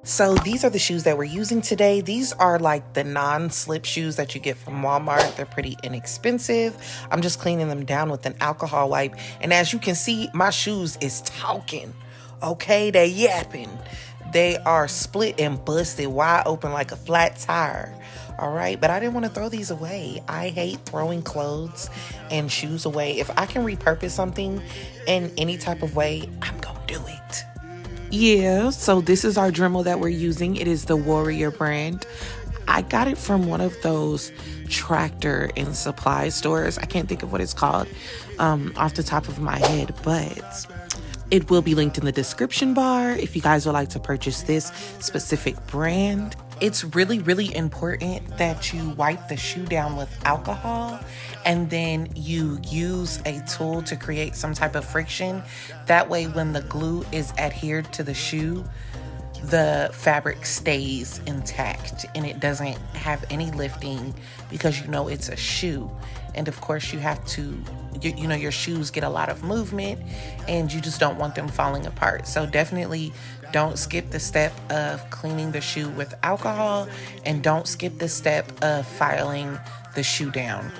So these are the shoes that we're using today. These are like the non-slip shoes that you get from Walmart. They're pretty inexpensive. I'm just cleaning them down with an alcohol wipe. And as you can see, my shoes is talking. Okay, they yapping. They are split and busted wide open like a flat tire. All right, but I didn't want to throw these away. I hate throwing clothes and shoes away. If I can repurpose something in any type of way, I'm gonna do it. Yeah, so this is our Dremel that we're using. It is the Warrior brand. I got it from one of those tractor and supply stores. I can't think of what it's called off the top of my head, but it will be linked in the description bar if you guys would like to purchase this specific brand. It's really, really important that you wipe the shoe down with alcohol and then you use a tool to create some type of friction. That way, when the glue is adhered to the shoe, the fabric stays intact and it doesn't have any lifting because you know it's a shoe. And of course you have to, you know, your shoes get a lot of movement and you just don't want them falling apart. So definitely don't skip the step of cleaning the shoe with alcohol and don't skip the step of filing the shoe down.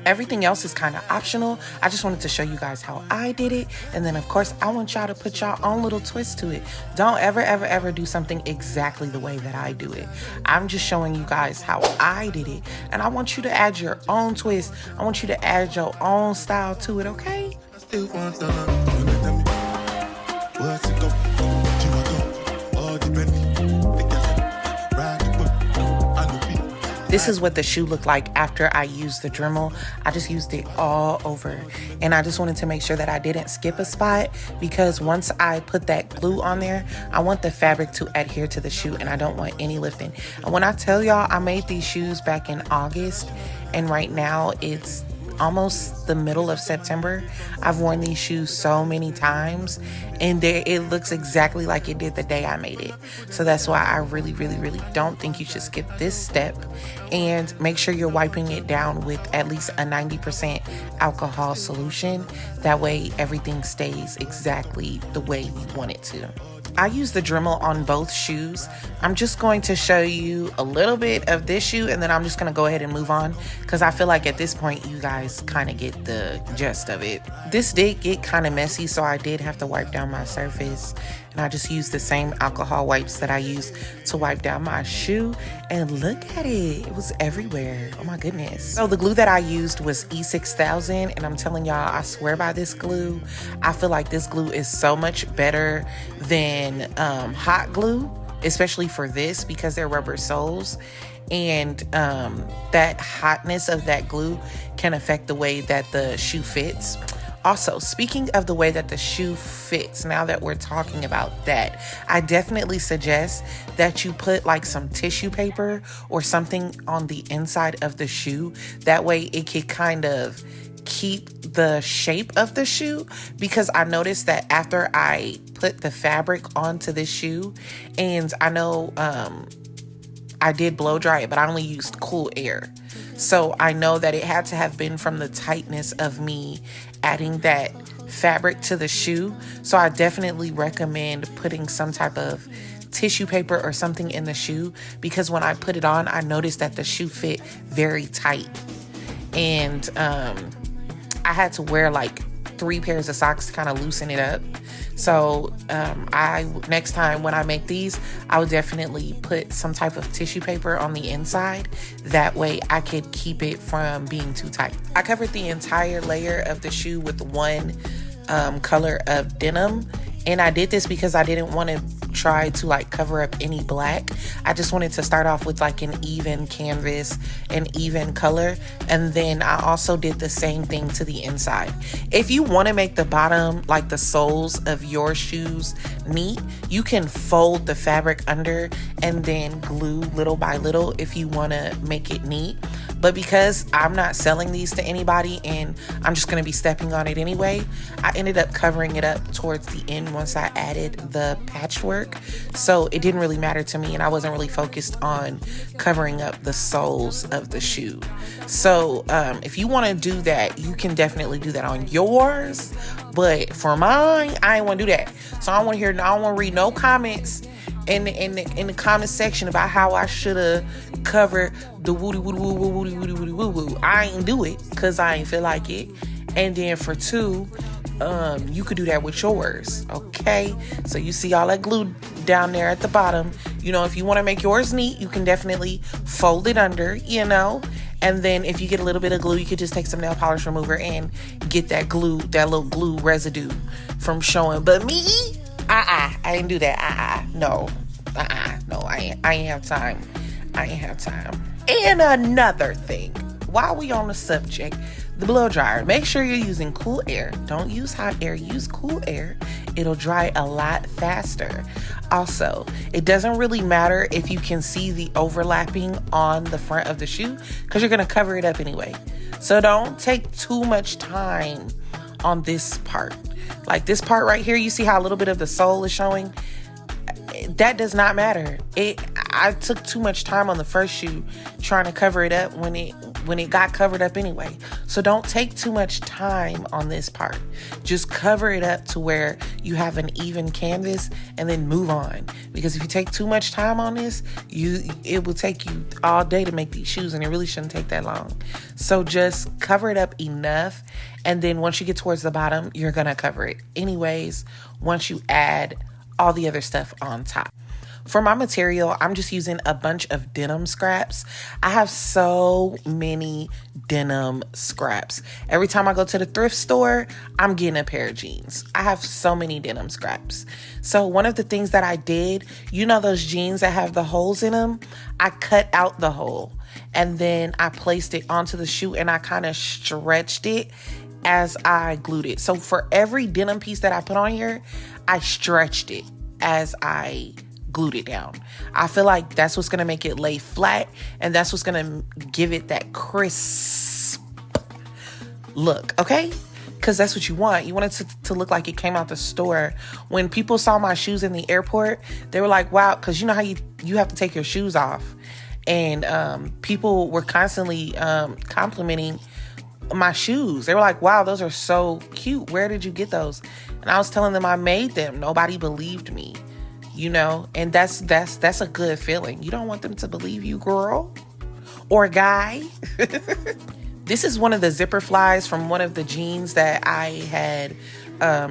Everything else is kind of optional. I just wanted to show you guys how I did it. And then of course, I want y'all to put y'all own little twist to it. Don't ever do something exactly the way that I do it. I'm just showing you guys how I did it. And I want you to add your own twist. I want you to add your own style to it, okay? This is what the shoe looked like after I used the Dremel. I just used it all over. And I just wanted to make sure that I didn't skip a spot because once I put that glue on there, I want the fabric to adhere to the shoe and I don't want any lifting. And when I tell y'all I made these shoes back in August and right now it's almost the middle of September, I've worn these shoes so many times and it looks exactly like it did the day I made it. So that's why I really don't think you should skip this step, and make sure you're wiping it down with at least a 90% alcohol solution. That way everything stays exactly the way you want it to. I use the Dremel on both shoes. I'm just going to show you a little bit of this shoe and then I'm just going to go ahead and move on because I feel like at this point you guys kind of get the gist of it. This did get kind of messy, so I did have to wipe down my surface, and I just used the same alcohol wipes that I used to wipe down my shoe, and look at it, it was everywhere. Oh my goodness. So the glue that I used was E6000, and I'm telling y'all, I swear by this glue. I feel like this glue is so much better than hot glue, especially for this because they're rubber soles, and that hotness of that glue can affect the way that the shoe fits. Also, speaking of the way that the shoe fits, now that we're talking about that, I definitely suggest that you put like some tissue paper or something on the inside of the shoe. That way it can kind of keep the shape of the shoe, because I noticed that after I put the fabric onto the shoe, and I know I did blow dry it, but I only used cool air. So I know that it had to have been from the tightness of me adding that fabric to the shoe. So I definitely recommend putting some type of tissue paper or something in the shoe, because when I put it on, I noticed that the shoe fit very tight. And I had to wear like 3 pairs of socks to kind of loosen it up. So next time when I make these, I would definitely put some type of tissue paper on the inside. That way I could keep it from being too tight. I covered the entire layer of the shoe with one color of denim. And I did this because I didn't want to try to like cover up any black. I just wanted to start off with like an even canvas, an even color. And then I also did the same thing to the inside. If you want to make the bottom, like the soles of your shoes neat, you can fold the fabric under and then glue little by little if you want to make it neat. But because I'm not selling these to anybody and I'm just going to be stepping on it anyway, I ended up covering it up towards the end once I added the patchwork. So it didn't really matter to me, and I wasn't really focused on covering up the soles of the shoe. So if you want to do that, you can definitely do that on yours. But for mine, I ain't want to do that. So I don't want to read no comments in the comment section about how I should have covered the woody woody woo woo woody woody woody woo woo. I ain't do it because I ain't feel like it. And then for two, you could do that with yours, okay? So you see all that glue down there at the bottom. You know, if you want to make yours neat, you can definitely fold it under, you know. And then if you get a little bit of glue, you could just take some nail polish remover and get that glue, that little glue residue from showing. But me, I ain't do that. No, I ain't have time. And another thing, while we on the subject, the blow dryer, make sure you're using cool air. Don't use hot air, use cool air. It'll dry a lot faster. Also, it doesn't really matter if you can see the overlapping on the front of the shoe because you're gonna cover it up anyway. So don't take too much time on this part. Like this part right here, you see how a little bit of the sole is showing? That does not matter. I took too much time on the first shoe trying to cover it up when it got covered up anyway. So don't take too much time on this part. Just cover it up to where you have an even canvas and then move on. Because if you take too much time on this, it will take you all day to make these shoes, and it really shouldn't take that long. So just cover it up enough, and then once you get towards the bottom, you're gonna cover it anyways once you add all the other stuff on top. For my material, I'm just using a bunch of denim scraps. I have so many denim scraps. Every time I go to the thrift store, I'm getting a pair of jeans. I have so many denim scraps. So one of the things that I did, you know those jeans that have the holes in them? I cut out the hole and then I placed it onto the shoe and I kind of stretched it as I glued it. So for every denim piece that I put on here, I stretched it as I glued it down. I feel like that's what's gonna make it lay flat, and that's what's gonna give it that crisp look, okay? Because that's what you want. You want it to look like it came out the store. When people saw my shoes in the airport, they were like, wow, because you know how you have to take your shoes off. And people were constantly complimenting my shoes. They were like, wow, those are so cute. Where did you get those? And I was telling them I made them. Nobody believed me, you know, and that's a good feeling. You don't want them to believe you, girl or guy. This is one of the zipper flies from one of the jeans that I had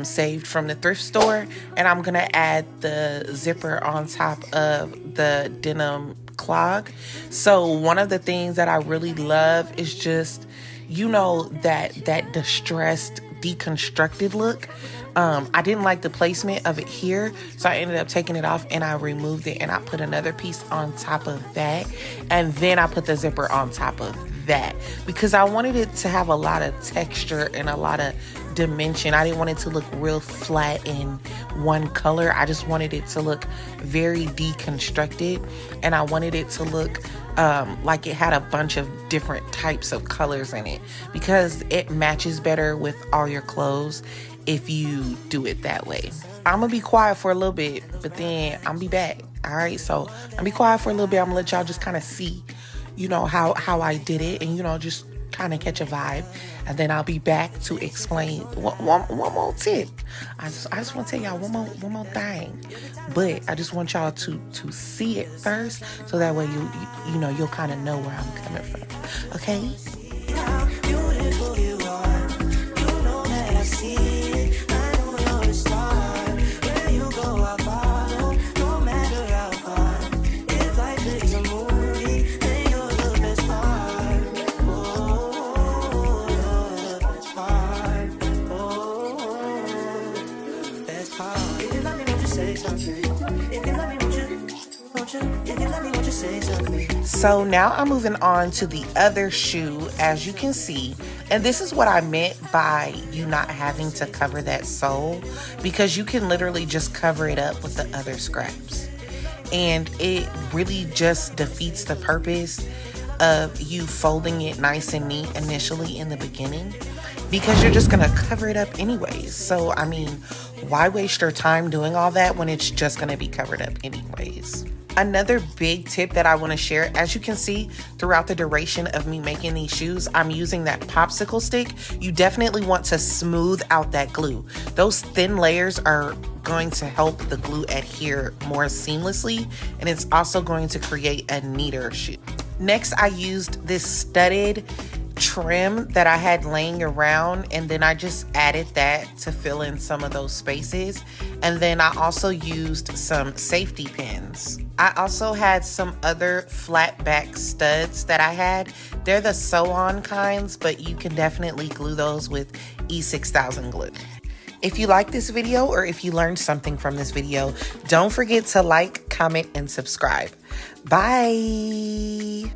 saved from the thrift store, and I'm gonna add the zipper on top of the denim clog. So one of the things that I really love is just, you know, that distressed, deconstructed look. I didn't like the placement of it here, so I ended up taking it off and I removed it and I put another piece on top of that, and then I put the zipper on top of that because I wanted it to have a lot of texture and a lot of dimension. I didn't want it to look real flat in one color. I just wanted it to look very deconstructed, and I wanted it to look like it had a bunch of different types of colors in it because it matches better with all your clothes if you do it that way. I'm gonna be quiet for a little bit, but then I'm be back. All right, so I'm be quiet for a little bit. I'm gonna let y'all just kind of see, you know, how I did it, and you know, just kind of catch a vibe, and then I'll be back to explain one more tip. I just want to tell y'all one more thing, but I just want y'all to see it first, so that way you know you'll kind of know where I'm coming from. Okay. So now I'm moving on to the other shoe, as you can see, and this is what I meant by you not having to cover that sole, because you can literally just cover it up with the other scraps, and it really just defeats the purpose of you folding it nice and neat initially in the beginning, because you're just gonna cover it up anyways. So, I mean, why waste your time doing all that when it's just gonna be covered up anyways? Another big tip that I want to share, as you can see throughout the duration of me making these shoes, I'm using that popsicle stick. You definitely want to smooth out that glue. Those thin layers are going to help the glue adhere more seamlessly, and it's also going to create a neater shoe. Next, I used this studded trim that I had laying around, and then I just added that to fill in some of those spaces. And then I also used some safety pins. I also had some other flat back studs that I had. They're the sew-on kinds, but you can definitely glue those with E6000 glue. If you like this video, or if you learned something from this video, don't forget to like, comment, and subscribe. Bye.